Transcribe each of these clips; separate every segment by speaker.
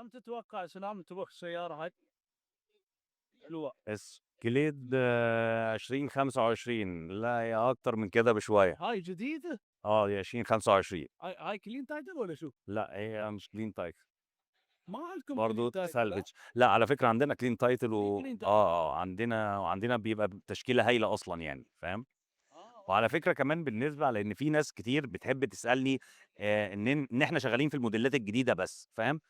Speaker 1: كم تتوقع سلام تروح السيارة هاي حلوة؟
Speaker 2: اسكليد 2025 لا يا اكتر من كده بشويه.
Speaker 1: هاي جديدة؟
Speaker 2: يا 2025.
Speaker 1: هاي كلين تايتل ولا شو؟
Speaker 2: لا هي مش كلين تايتل.
Speaker 1: ما عندكم كلين
Speaker 2: برضه
Speaker 1: تايتل لا؟
Speaker 2: سالفج. لا على فكره عندنا كلين تايتل
Speaker 1: في كلين تايتل.
Speaker 2: عندنا بيبقى تشكيله هايله اصلا يعني فاهم. وعلى
Speaker 1: اوكي.
Speaker 2: فكره كمان بالنسبه لان في ناس كتير بتحب تسالني ان احنا شغالين في الموديلات الجديده بس فاهم.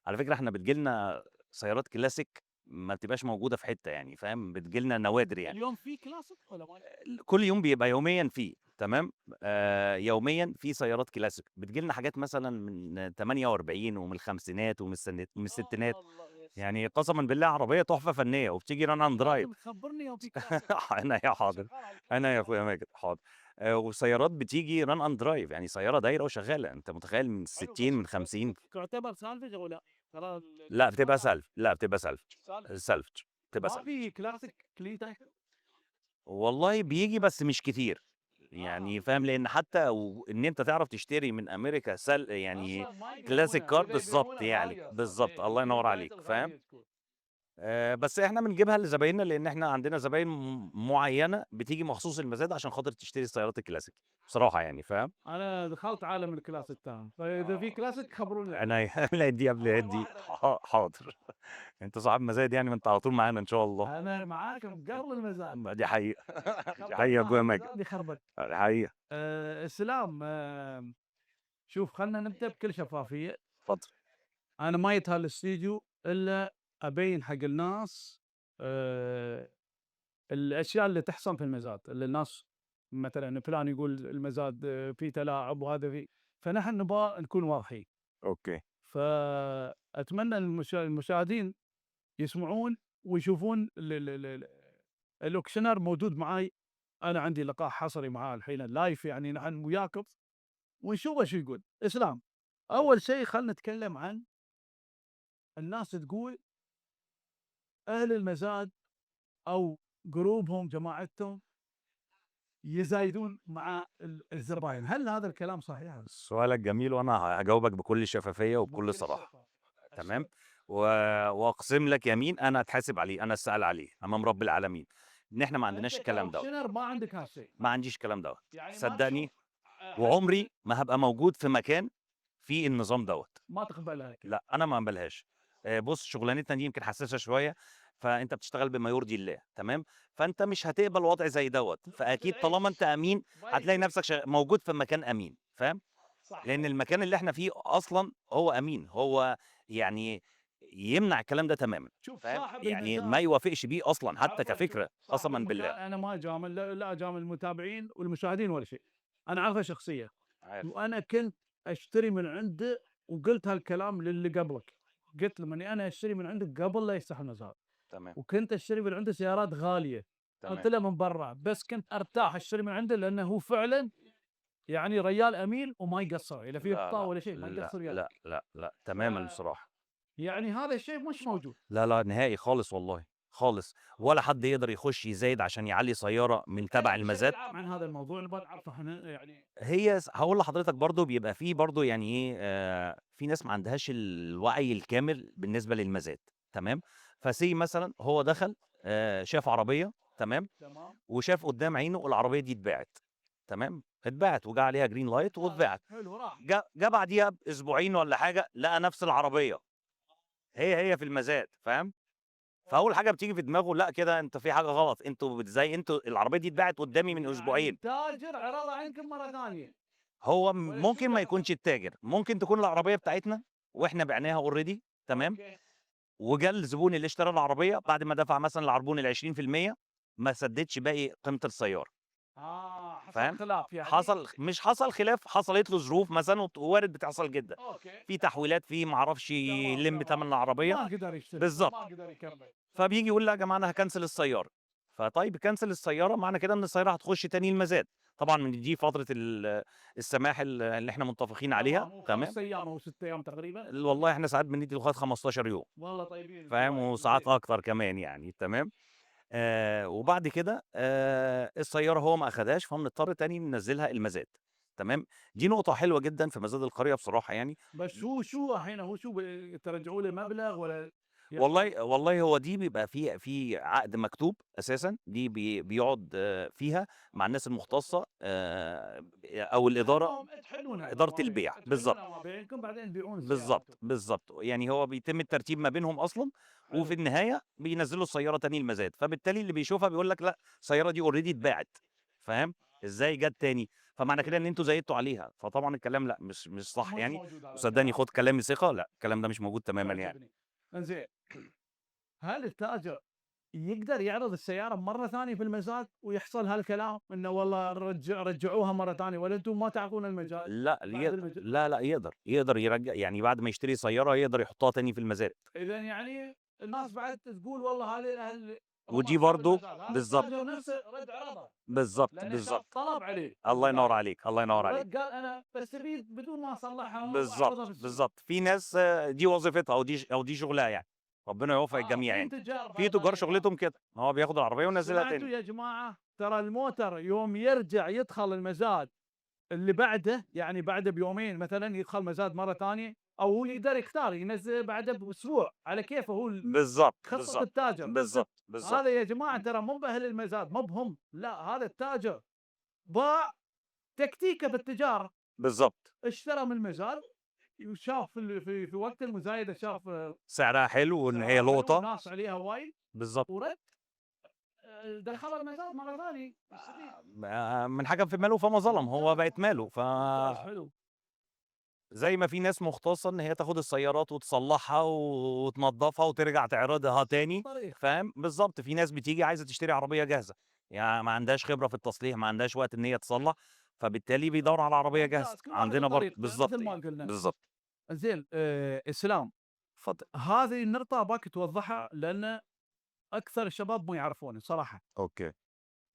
Speaker 2: على فكره احنا بتجيلنا سيارات كلاسيك ما بتبقاش موجوده في حته يعني فاهم بتجيلنا نوادر يعني.
Speaker 1: اليوم في كلاسيك ولا ما؟
Speaker 2: كل يوم بيبقى يوميًا فيه، تمام، يوميًا في سيارات كلاسيك، بتيجي لنا حاجات مثلًا من 48 ومن الخمسينات ومن الستينات،
Speaker 1: الله يا
Speaker 2: يعني
Speaker 1: سلام.
Speaker 2: قسمًا بالله عربية تحفة فنية وبتيجي run and drive.
Speaker 1: لازم تخبرني يوم في كلاسيك.
Speaker 2: عينيا حاضر،
Speaker 1: شغال على
Speaker 2: عينيا يا
Speaker 1: الكلاسيك
Speaker 2: أخويا
Speaker 1: هذا.
Speaker 2: ماجد حاضر. وسيارات بتيجي run and drive يعني سيارة دايرة وشغالة، أنت متخيل من
Speaker 1: حلو
Speaker 2: 60
Speaker 1: بس
Speaker 2: من 50.
Speaker 1: تعتبر سالفة ولا لا؟ ترى
Speaker 2: لأ بتبقى
Speaker 1: السيارة هاي
Speaker 2: سالفة، لأ بتبقى سالفة،
Speaker 1: سالفة.
Speaker 2: salvage بتبقى
Speaker 1: ما
Speaker 2: salvage.
Speaker 1: في كلاسيك كلين تايتل.
Speaker 2: والله بييجي بس مش كتير،
Speaker 1: اه
Speaker 2: يعني فاهم، لإن حتى إن أنت تعرف تشتري من أمريكا يعني
Speaker 1: اصلا ما
Speaker 2: classic
Speaker 1: يبيعونها
Speaker 2: car
Speaker 1: واذا
Speaker 2: بالضبط
Speaker 1: يبيعونها
Speaker 2: يعني،
Speaker 1: غالية اصلا.
Speaker 2: بالضبط،
Speaker 1: ايه
Speaker 2: الله
Speaker 1: الكلين
Speaker 2: ينور عليك،
Speaker 1: تايتل
Speaker 2: فاهم؟
Speaker 1: غالية تكون.
Speaker 2: بس إحنا بنجيبها لزبايننا لإن إحنا عندنا زباين معيّنة بتيجي مخصوص المزاد عشان خاطر تشتري السيارات الكلاسيك، بصراحة يعني فاهم؟
Speaker 1: انا دخلت عالم الكلاسيك تاعهم، فاذا في كلاسيك خبروني عنه.
Speaker 2: عينيا لا دي قبل
Speaker 1: اول
Speaker 2: هدي
Speaker 1: واحد ابيع.
Speaker 2: حاضر. أنت صاحب مزايد يعني ما أنت على طول معانا إن شاء الله.
Speaker 1: انا معاكم قبل المزاد.
Speaker 2: دي حقيقة. دي حقيقة
Speaker 1: خبطت
Speaker 2: يا
Speaker 1: واحد
Speaker 2: أخويا ماجد،
Speaker 1: مزاد يخربط.
Speaker 2: دي حقيقة.
Speaker 1: السلام. شوف خلنا نبدا بكل شفافيه.
Speaker 2: اتفضل.
Speaker 1: انا ما جيت هالاستديو الا ابين حق الناس آه الاشياء اللي تحصل في المزاد، اللي الناس مثلا فلان يقول المزاد فيه تلاعب وهذا فيه، فنحن نبغى نكون واضحين.
Speaker 2: أوكي.
Speaker 1: فاتمنى المشاهدين يسمعون ويشوفون الاوكشنر موجود معاي. انا عندي لقاء حصري معاه الحين لايف، يعني نحن وياكم ونشوف ايش يقول اسلام. اول شيء خلينا نتكلم عن الناس تقول اهل المزاد او جروبهم جماعتهم يزايدون مع الزباين، هل هذا الكلام صحيح؟
Speaker 2: سؤالك جميل وأنا هاجاوبك بكل شفافية وبكل
Speaker 1: بكل
Speaker 2: صراحة،
Speaker 1: شفافية.
Speaker 2: تمام،
Speaker 1: السؤال.
Speaker 2: و وأقسم لك يمين أنا أتحاسب عليه، أنا أسأل عليه أمام رب العالمين، إن إحنا ما
Speaker 1: انت
Speaker 2: عندناش الكلام دوّة،
Speaker 1: كاوكشنر ما عندك هالشيء،
Speaker 2: ما عنديش الكلام دوّة،
Speaker 1: يعني ما
Speaker 2: صدّقني
Speaker 1: تشوف حق
Speaker 2: وعمري ما هابقى موجود في مكان فيه النظام دوّة،
Speaker 1: ما تقبلها كذا.
Speaker 2: لأ أنا ما اقبلهاش. بُص شغلانتنا دي يمكن حساسة شوية، فأنت بتشتغل بما يرضي الله، تمام، فأنت مش هتقبل وضع زي دوّة، فأكيد طالما أنت أمين هتلاقي نفسك موجود في مكان أمين، فاهم؟
Speaker 1: صح.
Speaker 2: لأن المكان اللي إحنا فيه أصلًا هو أمين، هو يعني يمنع الكلام ده تمامًا،
Speaker 1: شوف
Speaker 2: فاهم؟
Speaker 1: صاحب
Speaker 2: يعني ما
Speaker 1: المزاد.
Speaker 2: يوافقش بيه أصلًا حتى
Speaker 1: عفوا شوف
Speaker 2: كفكرة
Speaker 1: صاحب
Speaker 2: قسمًا بالله.
Speaker 1: المكان انا ما اجامل، لا اجامل المتابعين والمشاهدين ولا شيء. انا عارفه شخصيه،
Speaker 2: عارف.
Speaker 1: وانا كنت اشتري من عنده، وقلت هالكلام للي قبلك. قلت لهم اني انا اشتري من عندك قبل لا يفتح المزاد،
Speaker 2: تمام،
Speaker 1: وكنت اشتري من عنده سيارات غاليه. قلت
Speaker 2: تمام.
Speaker 1: له من برا، بس كنت ارتاح اشتري من عنده لانه هو فعلا يعني ريال امين وما يقصر، اذا في
Speaker 2: لا،
Speaker 1: اخطاء
Speaker 2: لأ،
Speaker 1: ولا شيء ما
Speaker 2: لأ،
Speaker 1: يقصر وياك.
Speaker 2: لأ، لأ، لأ،
Speaker 1: ف
Speaker 2: تمامًا بصراحة.
Speaker 1: يعني هذا الشيء مش موجود.
Speaker 2: لا، لا، نهائي خالص والله، خالص، ولا حد يقدر يخش يزايد عشان يعلّي سيارة من تبع
Speaker 1: كلام بشكل
Speaker 2: المزاد.
Speaker 1: عام عن هذا الموضوع نبغى نعرفه احنا يعني.
Speaker 2: هي هاقول لحضرتك برضه بيبقى في برضه يعني إيه، في ناس ما عندهاش الوعي الكامل بالنسبة للمزاد، تمام، فsay مثلًا هو دخل شاف عربية، تمام،
Speaker 1: تمام.
Speaker 2: وشاف قدّام عينه العربية دي اتباعت، تمام، اتباعت وجه عليها green light
Speaker 1: ممتاز
Speaker 2: واتباعت،
Speaker 1: حلو راح.
Speaker 2: جه بعديها بأسبوعين والّا حاجة لقى نفس العربية، هي في المزاد، فاهم، فأول حاجة بتيجي في دماغه لأ كده أنت في حاجة غلط، أنتم العربية دي اتباعت قدّامي من
Speaker 1: يعني
Speaker 2: أسبوعين.
Speaker 1: التاجر عرضها عنكم مرة ثانية
Speaker 2: هو
Speaker 1: ولا شو
Speaker 2: ممكن
Speaker 1: اللي
Speaker 2: ما
Speaker 1: حصل؟
Speaker 2: يكونش التاجر، ممكن تكون العربية بتاعتنا وإحنا بِعناها already، تمام،
Speaker 1: اوكي.
Speaker 2: وجا الزبون اللي اشترى العربية بعد ما دفع مثلًا العربون ال20% ما سدّدش باقي قيمة السيارة،
Speaker 1: حصل
Speaker 2: فاهم؟
Speaker 1: خلاف يعني.
Speaker 2: مش حصل خلاف، حصلت له ظروف مثلًا وارد بتحصل جدًا،
Speaker 1: اوكي.
Speaker 2: في تحويلات، في ما أعرفش
Speaker 1: تمام
Speaker 2: يلِم
Speaker 1: تمام.
Speaker 2: تمن العربية،
Speaker 1: ما قدر يشتري فما
Speaker 2: بالضبط،
Speaker 1: قدر يكمل.
Speaker 2: فبييجي يقول لأ يا جماعة أنا هاكنسل السيارة، فطيب كنسل السيارة معنى كده إن السيارة هتخش تاني المزاد، طبعًا من دي فترة السماح اللي إحنا متفقين عليها،
Speaker 1: تمام، هو
Speaker 2: تمام؟
Speaker 1: 5 ايام او 6 ايام تقريبا.
Speaker 2: والله إحنا ساعات بندّي لغاية 15 يوم،
Speaker 1: والله طيبين
Speaker 2: فاهم،
Speaker 1: الزباين
Speaker 2: وساعات
Speaker 1: زين.
Speaker 2: أكتر كمان يعني، تمام، وبعد كده السيارة هو ما أخدهاش، فبنضطر تاني ننزّلها المزاد، تمام، دي نقطة حلوة جدًا في مزاد القرية بصراحة يعني.
Speaker 1: بس هو شو الحين هو شو ترجعوا له مبلغ ولا
Speaker 2: والله هو دي بيبقى في عقد مكتوب أساسًا، دي بيقعد فيها مع الناس المختصة أو الإدارة،
Speaker 1: المهم تحلونها
Speaker 2: إدارة
Speaker 1: مبيعكم،
Speaker 2: البيع، بالضبط.
Speaker 1: تحلونها مبيعكم بعدين تبيعون السيارة أنتم.
Speaker 2: بالضبط، يعني هو بيتم الترتيب ما بينهم أصلًا، وفي
Speaker 1: حلو.
Speaker 2: النهاية بينزّلوا السيارة تاني المزاد، فبالتالي اللي بيشوفها بيقول لك لأ، السيارة دي already اتباعت، فاهم، إزاي جات تاني؟ فمعنى كده إن أنتم زايدتوا عليها، فطبعًا الكلام لأ، مش صح
Speaker 1: مش
Speaker 2: يعني،
Speaker 1: موجود هذا
Speaker 2: وصدّقني
Speaker 1: الكلام.
Speaker 2: خُد كلامي ثقة، لأ، الكلام ده مش موجود تمامًا يعني.
Speaker 1: يعجبني. انزين، هل التاجر يقدر يعرض السيارة مرة ثانية في المزاد ويحصل هالكلام إنه والله رجعوها مرة ثانية ولا أنتم ما تعرفون المجال
Speaker 2: لأ،
Speaker 1: بعد المجال؟
Speaker 2: لا، يقدر يرجّع يعني بعد ما يشتري سيارة يقدر يحطها تاني في المزاد،
Speaker 1: إذا يعني الناس بعد تقول والله هذه هم
Speaker 2: ودي
Speaker 1: أصحاب
Speaker 2: برضه
Speaker 1: المزاد، هذا
Speaker 2: بالضبط،
Speaker 1: التاجر نفسه رد عرضه لأنه شاف طلب عليه في
Speaker 2: الله ينور
Speaker 1: البداية،
Speaker 2: عليك، الله ينور عليك.
Speaker 1: ورد قال أنا بستفيد بدون ما أصلحها وأعرضها في السوق.
Speaker 2: بالضبط، في ناس دي وظيفتها أو دي شغلها يعني، ربنا يوفق الجميع
Speaker 1: في
Speaker 2: يعني.
Speaker 1: تجار
Speaker 2: في
Speaker 1: بعد
Speaker 2: تجار
Speaker 1: ثانية
Speaker 2: شغلتهم كده، هو بياخد العربية وينزّلها
Speaker 1: سمعتوا
Speaker 2: تاني.
Speaker 1: يا جماعة ترى الموتر يوم يرجع يدخل المزاد اللي بعده يعني بعده بيومين مثلا يدخل مزاد مرة ثانية أو هو يقدر يختار ينزل بعده بأسبوع على كيفه هو خطة التاجر.
Speaker 2: بالضبط،
Speaker 1: هذا يا جماعة ترى مو بأهل المزاد مو بهم لا هذا التاجر باع تكتيكه بالتجارة
Speaker 2: بالضبط.
Speaker 1: اشترى من المزاد وشاف في وقت المزايدة شاف
Speaker 2: سعرها حلو وإن هي
Speaker 1: سعرها حلو
Speaker 2: لقطة.
Speaker 1: وناس عليها وايد
Speaker 2: بالضبط.
Speaker 1: ورد دخل المزاد مرة ثانية يستفيد.
Speaker 2: من حَكَم في ماله فما ظلم، هو بقت ماله،
Speaker 1: ممتاز حلو.
Speaker 2: زي ما في ناس مختصة إن هي تاخد السيارات وتصلّحها وتنضّفها وترجع تعرضها تاني،
Speaker 1: طريق
Speaker 2: فاهم، بالضبط، في ناس بتيجي عايزة تشتري عربية جاهزة، يعني ما عندهاش خبرة في التصليح، ما عندهاش وقت إن هي تصلّح، فبالتالي بيدوّر على عربية جاهزة،
Speaker 1: ممتاز كل واحد
Speaker 2: عندنا
Speaker 1: وطريقته مثل
Speaker 2: بالضبط
Speaker 1: ما
Speaker 2: يعني،
Speaker 1: قلنا.
Speaker 2: بالضبط.
Speaker 1: زين اسلام
Speaker 2: اتفضل.
Speaker 1: هذه النقطة ابغاك توضحها لان اكثر الشباب ما يعرفونه صراحة.
Speaker 2: أوكي.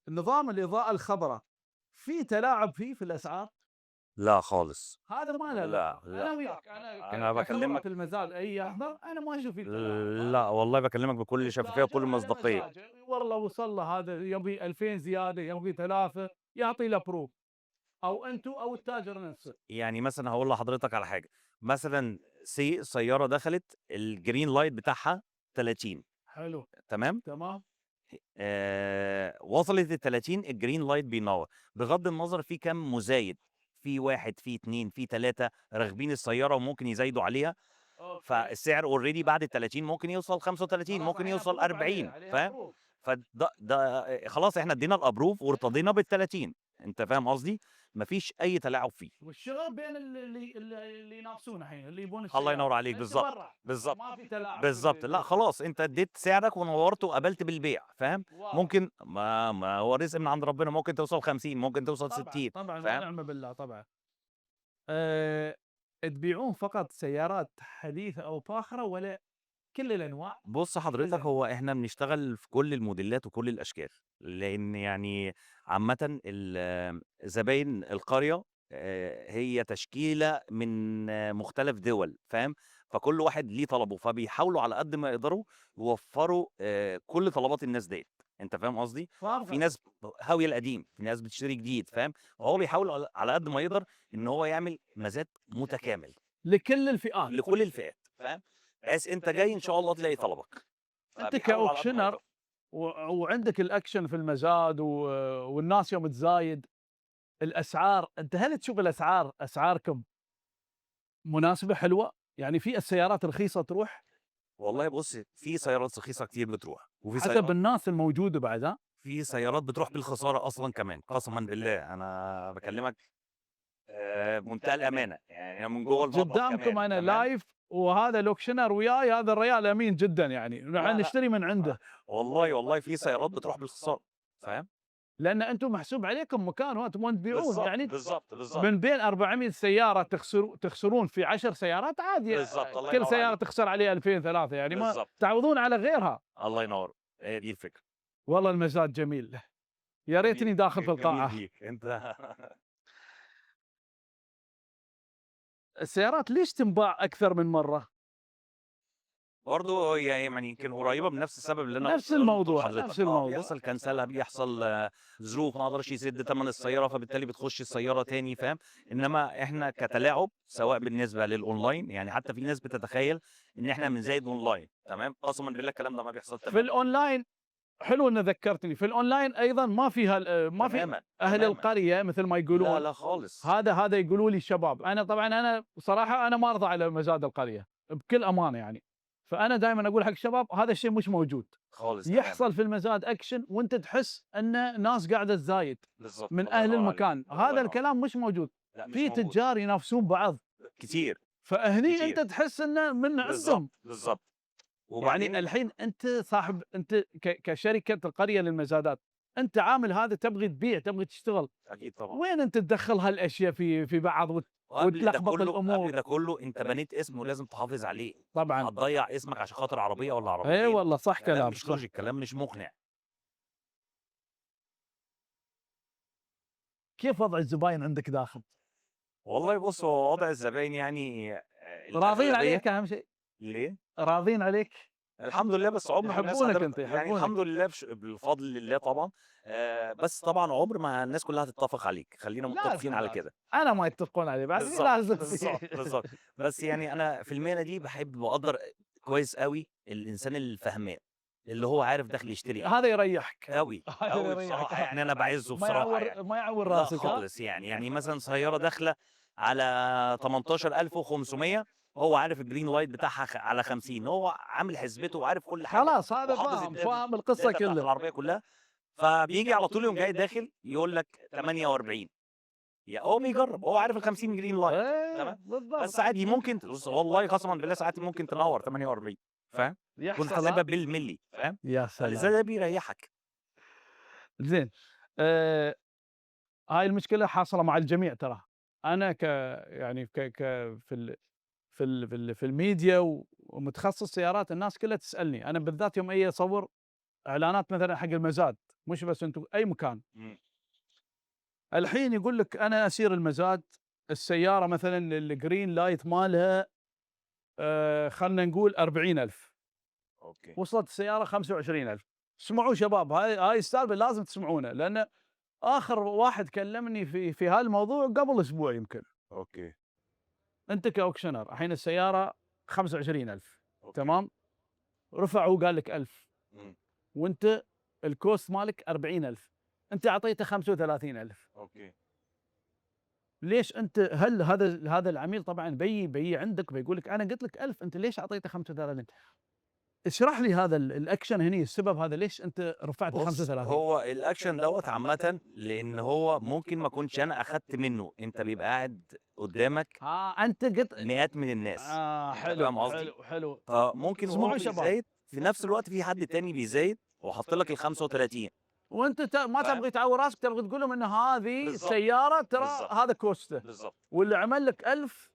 Speaker 1: نظام الاضاءة الخضراء في تلاعب فيه في الاسعار
Speaker 2: لأ خالص.
Speaker 1: هذا ما له
Speaker 2: لا،
Speaker 1: دخل انا
Speaker 2: لأ،
Speaker 1: وياك انا
Speaker 2: أنا
Speaker 1: كخبرة
Speaker 2: باكلمك
Speaker 1: المزاد اي احضر انا ما اشوف فيه تلاعب
Speaker 2: لأ،
Speaker 1: هذا
Speaker 2: والله باكلمك بكل شفافية
Speaker 1: التاجر
Speaker 2: وكل
Speaker 1: على
Speaker 2: مصداقية.
Speaker 1: مزاجه والله وصل له هذا يبي 2000 زيادة يبي ثلاثة يعطي له بروف او انتم او التاجر نفسه.
Speaker 2: يعني مثلًا هاقول لحضرتك على حاجة، مثلًا السيارة دخلت الgreen light بتاعها 30
Speaker 1: حلو
Speaker 2: تمام؟
Speaker 1: تمام.
Speaker 2: وصلت ال30 الgreen light بينوّر، بغض النظر في كام مزايد، في 1 في 2 في 3 راكبين السيارة وممكن يزايدوا عليها،
Speaker 1: اوكي
Speaker 2: فالسعر already بعد ال30 ممكن يوصل 35
Speaker 1: خلاص
Speaker 2: ممكن
Speaker 1: الحين
Speaker 2: يوصل
Speaker 1: ابروف عليه
Speaker 2: 40
Speaker 1: عليها
Speaker 2: فاهم؟
Speaker 1: بروف.
Speaker 2: ده خلاص إحنا ادينا الapprove وارتضينا بال30 أنت فاهم قصدي؟ ما فيش أي تلاعب فيه.
Speaker 1: والشغل بين اللي ينافسون الحين اللي يبون
Speaker 2: الله ينور
Speaker 1: السيارة
Speaker 2: عليك،
Speaker 1: انت
Speaker 2: بالضبط،
Speaker 1: برا
Speaker 2: بالضبط،
Speaker 1: ما في تلاعب في
Speaker 2: بالضبط، لأ خلاص أنت اديت سعرك ونوّرت وقبلت بالبيع فاهم؟
Speaker 1: واضح.
Speaker 2: ممكن ما هو رزق من عند ربنا ممكن توصل 50 ممكن توصل
Speaker 1: طبعا
Speaker 2: 60
Speaker 1: طبعا
Speaker 2: فاهم؟
Speaker 1: ونعم بالله طبعا. أه تبيعون فقط سيارات حديثة او فاخرة ولا كل الانواع؟
Speaker 2: بُص حضرتك
Speaker 1: زين
Speaker 2: هو إحنا بنشتغل في كل الموديلات وكل الأشكال، لإن يعني عامةً زباين القرية هي تشكيلة من مختلف دول فاهم؟ فكل واحد ليه طلبه، فبيحاولوا على قد ما يقدروا يوفّروا كل طلبات الناس ديّة، أنت فاهم قصدي؟ في
Speaker 1: فارغة
Speaker 2: ناس هاوية القديم، في ناس بتشتري جديد فاهم؟ فهو بيحاول على قد ما يقدر إن هو يعمل مزاد متكامل
Speaker 1: لكل الفئات.
Speaker 2: لكل الفئات فاهم؟ بحيث أنت جاي إن شاء الله تلاقي طلبك.
Speaker 1: انت
Speaker 2: فبيحاولوا على قد ما
Speaker 1: كاوكشنر
Speaker 2: يقدروا.
Speaker 1: وعندك الاكشن في المزاد والناس يوم تزايد الاسعار انت هل تشوف الاسعار اسعاركم مناسبة حلوة؟ يعني في السيارات رخيصة تروح
Speaker 2: والله بُص، في سيارات رخيصة كتير بتروح، وفي
Speaker 1: حسب
Speaker 2: سيارات
Speaker 1: الناس الموجودة بعد ها؟
Speaker 2: بتروح بالخسارة أصلًا كمان، قسمًا بالله أنا باكلمك بمنتهى الأمانة، يعني أنا من جوّه المطبخ
Speaker 1: قدامكم
Speaker 2: كمان
Speaker 1: انا
Speaker 2: تمام؟
Speaker 1: لايف وهذا لوكشنر وياي هذا الرجال امين جدا يعني راح
Speaker 2: لا، لأ،
Speaker 1: نشتري من عنده
Speaker 2: والله في سيارات بتروح بالخسارة فاهم؟
Speaker 1: لان انتم محسوب عليكم مكان وانتم تبون تبيعون يعني
Speaker 2: بالضبط،
Speaker 1: من بين 400 سياره تخسرون في 10 سيارات عادي
Speaker 2: الله
Speaker 1: كل
Speaker 2: ينور
Speaker 1: سياره
Speaker 2: عليك،
Speaker 1: تخسر عليها 2000 3 يعني ما
Speaker 2: بالضبط،
Speaker 1: تعوضون على غيرها.
Speaker 2: الله ينور، هي دي الفكرة.
Speaker 1: والله المزاد جميل يا ريتني داخل في
Speaker 2: جميل
Speaker 1: القاعه.
Speaker 2: ليك أنت
Speaker 1: السيارات ليش تنباع اكثر من مره؟
Speaker 2: برضه هي يعني يمكن قريبة من نفس السبب اللي أنا
Speaker 1: نفس
Speaker 2: قُلته
Speaker 1: الموضوع،
Speaker 2: لحضرتك،
Speaker 1: نفس الموضوع.
Speaker 2: بيحصل كنسلة، بيحصل ظروف ما قدرش يسِد تَمَن السيارة، فبالتالي بتخش السيارة تاني فاهم، إنما إحنا كتلاعب سواء بالنسبة للأونلاين، يعني حتى في ناس بتتخيل إن إحنا بنزايد أونلاين تمام، قسمًا بالله الكلام ده ما بيحصلش
Speaker 1: في
Speaker 2: تمامًا،
Speaker 1: الأونلاين حلو إن ذكّرتني، في الأونلاين أيضًا ما فيها ما في
Speaker 2: تمامًا،
Speaker 1: أهل
Speaker 2: تمامًا،
Speaker 1: القرية مثل ما
Speaker 2: لا،
Speaker 1: يقولون.
Speaker 2: لا خالص،
Speaker 1: هذا يقولوا لي الشباب. أنا طبعًا أنا بصراحة أنا ما أرضى على مزاد القرية، بكل أمانة يعني. فأنا دايمًا أقول حق الشباب هذا الشيء مش موجود.
Speaker 2: خالص تمامًا،
Speaker 1: يحصل في المزاد أكشن وأنت تحس إن ناس قاعدة تزايد
Speaker 2: بالضبط،
Speaker 1: من
Speaker 2: الله
Speaker 1: أهل
Speaker 2: ينور عليك،
Speaker 1: المكان،
Speaker 2: الله
Speaker 1: هذا
Speaker 2: ينور،
Speaker 1: الكلام مش موجود.
Speaker 2: لأ مش
Speaker 1: في
Speaker 2: موجود،
Speaker 1: تجار ينافسون بعض،
Speaker 2: كتير،
Speaker 1: فهني أنت
Speaker 2: كتير،
Speaker 1: تحس إنه من
Speaker 2: بالضبط،
Speaker 1: عندهم.
Speaker 2: بالضبط،
Speaker 1: يعني
Speaker 2: وبعدين
Speaker 1: الحين أنت صاحب، أنت كشركة القرية للمزادات، أنت عامل هذا تبغي تبيع، تبغي تشتغل،
Speaker 2: أكيد طبعًا.
Speaker 1: وين أنت تدخّل هالأشياء في بعض
Speaker 2: وقبل ده
Speaker 1: وتلخبط
Speaker 2: كله قبل
Speaker 1: الأمور؟
Speaker 2: ده كله أنت بنيت اسم ولازم تحافظ عليه،
Speaker 1: طبعًا.
Speaker 2: هتضيّع اسمك عشان خاطر عربية والّا
Speaker 1: أي
Speaker 2: عربيتين؟
Speaker 1: والله صح
Speaker 2: كلام
Speaker 1: كلامك،
Speaker 2: مش
Speaker 1: صح.
Speaker 2: logic كلام مش مقنع.
Speaker 1: كيف وضع الزباين عندك داخل؟
Speaker 2: والله بُص، هو وضع الزباين يعني
Speaker 1: راضين
Speaker 2: الأغلبية
Speaker 1: عليك أهم شيء؟
Speaker 2: ليه؟
Speaker 1: راضين عليك؟
Speaker 2: الحمد لله بس عمر ما الناس
Speaker 1: يحبونك أنت،
Speaker 2: يعني
Speaker 1: يحبونك.
Speaker 2: الحمد لله بفضل الله طبعًا، بس طبعًا عمر ما الناس كلها هتتفق عليك، خلّينا متفقين
Speaker 1: لازم،
Speaker 2: على
Speaker 1: لازم.
Speaker 2: كده.
Speaker 1: أنا ما يتفقون علي بعد
Speaker 2: بالضبط،
Speaker 1: لازم.
Speaker 2: بالضبط، بالضبط. بس يعني أنا في المهنة دي باحب وأقدّر كويس أوي الإنسان الفهمان، اللي هو عارف داخل يشتري إيه.
Speaker 1: هذا يريحك.
Speaker 2: أوي،
Speaker 1: هذا
Speaker 2: أوي
Speaker 1: يريحك.
Speaker 2: بصراحة يعني أنا باعزّه
Speaker 1: ما
Speaker 2: بصراحة يعني.
Speaker 1: يعوّر ما يعوّر
Speaker 2: لأ
Speaker 1: راسك ها؟
Speaker 2: خالص يعني مثلًا سيارة داخلة على 18,500 هو عارف الgreen light بتاعها على 50 هو عامل حسبته وعارف كل حاجة
Speaker 1: خلاص هذا
Speaker 2: وحافظ
Speaker 1: فاهم، فاهم القصة
Speaker 2: الdata بتاعة
Speaker 1: كلها.
Speaker 2: العربية كلّها، فبييجي على طول يقوم جاي داخل يقول لك 48 هو بيجرّب، هو عارف ال50 green light
Speaker 1: إيه
Speaker 2: تمام،
Speaker 1: بالضبط.
Speaker 2: بس عادي ممكن بُص والله قسمًا بالله ساعات ممكن تنوّر 48 فاهم، تكون
Speaker 1: يحصل
Speaker 2: حاسبها
Speaker 1: ها؟
Speaker 2: بالملي فاهم،
Speaker 1: يا
Speaker 2: فلذا
Speaker 1: سلام!
Speaker 2: ده بيريّحك.
Speaker 1: زين. آآ هاي المشكلة حاصلة مع الجميع ترى. أنا يعني ك في في الميديا ومتخصص سيارات، الناس كلها تسألني، أنا بالذات يوم أجي أصور إعلانات مثلًا حق المزاد، مش بس أنتم أي مكان.
Speaker 2: إمم،
Speaker 1: الحين يقول لك أنا أسير المزاد، السيارة مثلًا الgreen light مالها خلنا نقول 40,000،
Speaker 2: أوكي.
Speaker 1: وصلت السيارة 25,000. اسمعوا شباب، هاي السالفة لازم تسمعونها، لأن آخر واحد كلمني في هالموضوع قبل أسبوع يمكن.
Speaker 2: أوكي،
Speaker 1: أنت كauctioneer الحين السيارة 25,000
Speaker 2: أوكي،
Speaker 1: تمام، رفع هو قال لك 1000
Speaker 2: إمم،
Speaker 1: وأنت الcost مالك 40,000، أنت أعطيته 35,000.
Speaker 2: أوكي.
Speaker 1: ليش أنت، هل هذا العميل طبعًا بييجي عندك بيقول لك أنا قلت لك 1000 أنت ليش أعطيته 35؟ اشرح لي هذا الأكشن هني، السبب هذا ليش أنت رفعت
Speaker 2: بُص،
Speaker 1: ل35؟
Speaker 2: هو الأكشن دوّة عامةً لإن هو ممكن ما أكونش أنا أخدت منّه، أنت بيبقى قاعد قدّامك
Speaker 1: أنت قلت
Speaker 2: مئات من الناس، أنت
Speaker 1: حلو،
Speaker 2: فاهم قصدي؟
Speaker 1: حلو، حلو.
Speaker 2: فممكن وهو
Speaker 1: اسمعوا شباب،
Speaker 2: بيزايد في نفس الوقت في حد تاني بيزايد وحاط لك ال35
Speaker 1: وأنت ما
Speaker 2: فاهم؟
Speaker 1: تبغي تعور راسك، تبغي تقول لهم إن هذه
Speaker 2: بالضبط،
Speaker 1: سيارة ترى
Speaker 2: بالضبط،
Speaker 1: هذا كوسته،
Speaker 2: بالضبط.
Speaker 1: واللي عمل لك 1000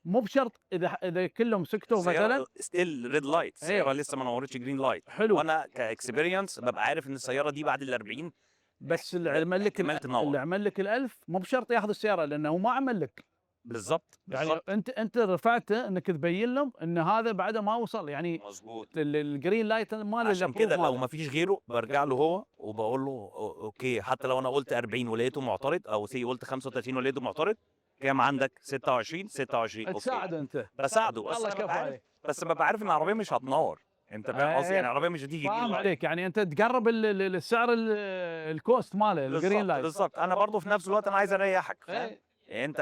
Speaker 1: مو بشرط إذا كلهم سكتوا
Speaker 2: السيارة
Speaker 1: مثلًا.
Speaker 2: still red light السيارة
Speaker 1: إيه
Speaker 2: لسه ما نوّرتش green light
Speaker 1: حلو.
Speaker 2: وأنا كexperience بابقى عارف إن السيارة دي بعد ال40
Speaker 1: بس اللي عمل لك
Speaker 2: احتمال تنوّر.
Speaker 1: اللي عمل لك ال1000 مو بشرط ياخذ السيارة، لأنه هو ما عمل لك.
Speaker 2: بالضبط،
Speaker 1: يعني
Speaker 2: بالضبط.
Speaker 1: أنت رفعته إنك تبين لهم إن هذا بعده ما وصل، يعني
Speaker 2: مضبوط.
Speaker 1: الgreen light ماله
Speaker 2: عشان
Speaker 1: الapprove
Speaker 2: كده لو
Speaker 1: ماله.
Speaker 2: ما فيش غيره بارجع له هو وباقول له أوكي حتى لو أنا قُلت 40 ولقيته معترض أو قُلت 35 ولقيته معترض، كام عندك؟ 26، 26 أوكي.
Speaker 1: تساعده أنت.
Speaker 2: باساعده
Speaker 1: الله يكفو عليك.
Speaker 2: بس بابقى عارف إن العربية مش هتنوّر، أنت فاهم قصدي؟ يعني
Speaker 1: إيه
Speaker 2: العربية مش هتيجي green
Speaker 1: فاهم
Speaker 2: light.
Speaker 1: عليك، يعني أنت تقرب السعر الcost ماله الgreen
Speaker 2: بالضبط،
Speaker 1: light.
Speaker 2: بالضبط. أنا برضه في نفس الوقت أنا عايز أريّحك فاهم؟
Speaker 1: إيه.
Speaker 2: يعني أنت